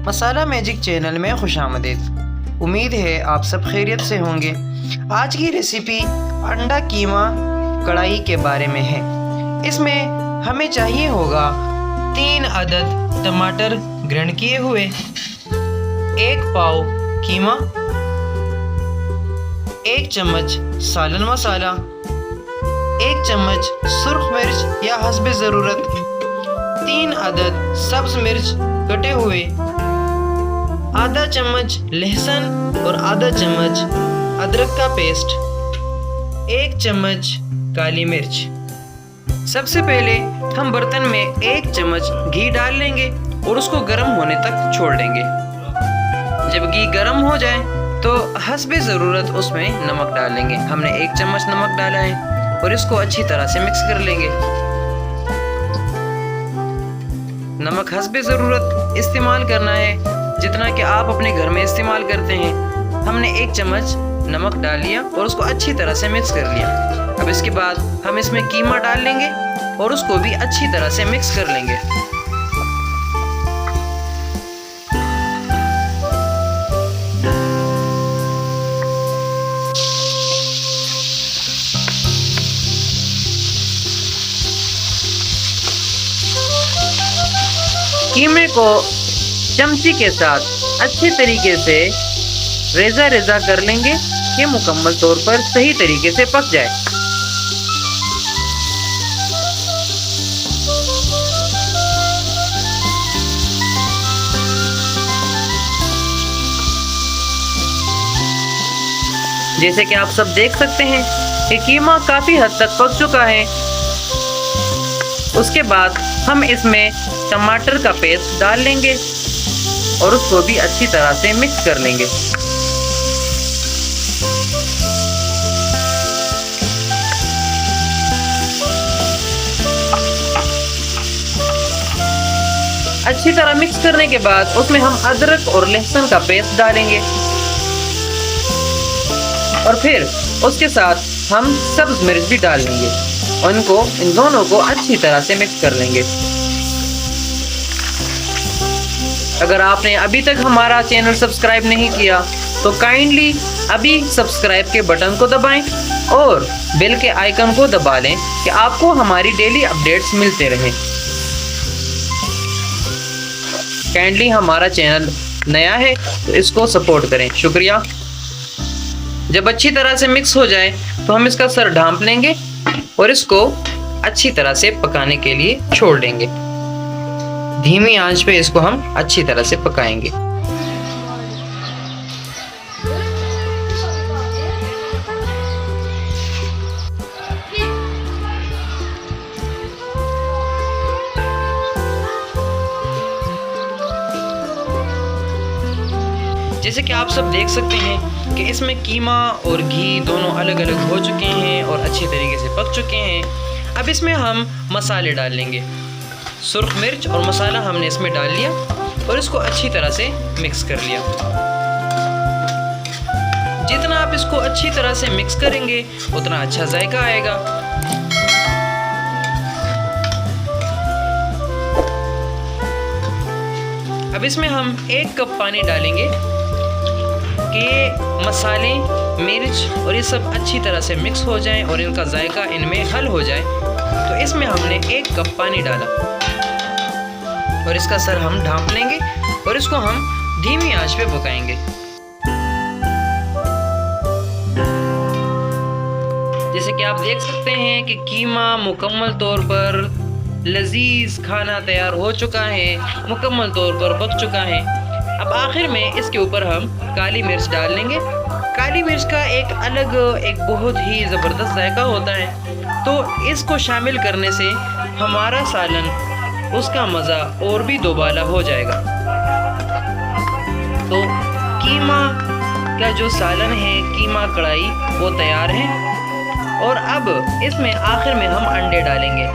मसाला magic channel में खुशामदीद। उम्मीद है आप सब खैरियत से होंगे। आज की रेसिपी अंडा कीमा कढ़ाई के बारे में है। इसमें हमें चाहिए होगा 3 अदद टमाटर ग्राइंड किए हुए, 1 पाव कीमा, 1 चम्मच सालन मसाला, 1 चम्मच सुर्ख मिर्च या हस्बे ज़रूरत, 3 अदद सब्ज़ मिर्च कटे हुए, आधा चम्मच लहसुन और आधा चम्मच अदरक का पेस्ट, 1 चम्मच काली मिर्च। सबसे पहले हम बर्तन में 1 चम्मच घी डाल लेंगे और उसको गर्म होने तक छोड़ देंगे। जब घी गर्म हो जाए तो हस्बे ज़रूरत उसमें नमक डाल लेंगे। हमने 1 चम्मच नमक डाला है और इसको अच्छी तरह से मिक्स कर लेंगे। नमक हस्बे ज़रूरत इस्तेमाल करना है, जितना कि आप अपने घर में इस्तेमाल करते हैं। हमने 1 चम्मच नमक डाल लिया और उसको अच्छी तरह से मिक्स कर लिया। अब इसके बाद हम इसमें कीमा डाल लेंगे और उसको भी अच्छी तरह से मिक्स कर लेंगे। कीमे को चमची के साथ अच्छे तरीके से रेज़ा रेज़ा कर लेंगे कि मुकम्मल तौर पर सही तरीके से पक जाए। जैसे कि आप सब देख सकते हैं कि कीमा काफ़ी हद तक पक चुका है। उसके बाद हम इसमें टमाटर का पेस्ट डाल लेंगे और उसको भी अच्छी तरह से मिक्स कर लेंगे। अच्छी तरह मिक्स करने के बाद उसमें हम अदरक और लहसुन का पेस्ट डालेंगे और फिर उसके साथ हम सब्ज मिर्च भी डाल लेंगे और इन दोनों को अच्छी तरह से मिक्स कर लेंगे। अगर आपने अभी तक हमारा चैनल सब्सक्राइब नहीं किया तो काइंडली अभी सब्सक्राइब के बटन को दबाएं और बेल के आइकन को दबा लें कि आपको हमारी डेली अपडेट्स मिलते रहें। काइंडली हमारा चैनल नया है तो इसको सपोर्ट करें, शुक्रिया। जब अच्छी तरह से मिक्स हो जाए तो हम इसका सर ढांप लेंगे और इसको अच्छी तरह से पकाने के लिए छोड़ देंगे। धीमी आंच पे इसको हम अच्छी तरह से पकाएंगे। जैसे कि आप सब देख सकते हैं कि इसमें कीमा और घी दोनों अलग अलग हो चुके हैं और अच्छे तरीके से पक चुके हैं। अब इसमें हम मसाले डाल लेंगे। सुर्ख मिर्च और मसाला हमने इसमें डाल लिया और इसको अच्छी तरह से मिक्स कर लिया। जितना आप इसको अच्छी तरह से मिक्स करेंगे उतना अच्छा जायका आएगा। अब इसमें हम 1 कप पानी डालेंगे कि मसाले, मिर्च और ये सब अच्छी तरह से मिक्स हो जाएं और इनका जायका इनमें हल हो जाए। तो इसमें हमने 1 कप पानी डाला और इसका सर हम ढांप लेंगे और इसको हम धीमी आंच पे पकाएंगे। जैसे कि आप देख सकते हैं कि कीमा मुकम्मल तौर पर लजीज खाना तैयार हो चुका है, मुकम्मल तौर पर पक चुका है। अब आखिर में इसके ऊपर हम काली मिर्च डाल लेंगे। काली मिर्च का एक बहुत ही ज़बरदस्त जायका होता है, तो इसको शामिल करने से हमारा सालन, उसका मज़ा और भी दोबाला हो जाएगा। तो कीमा का जो सालन है, कीमा कढ़ाई, वो तैयार है। और अब इसमें आखिर में हम अंडे डालेंगे।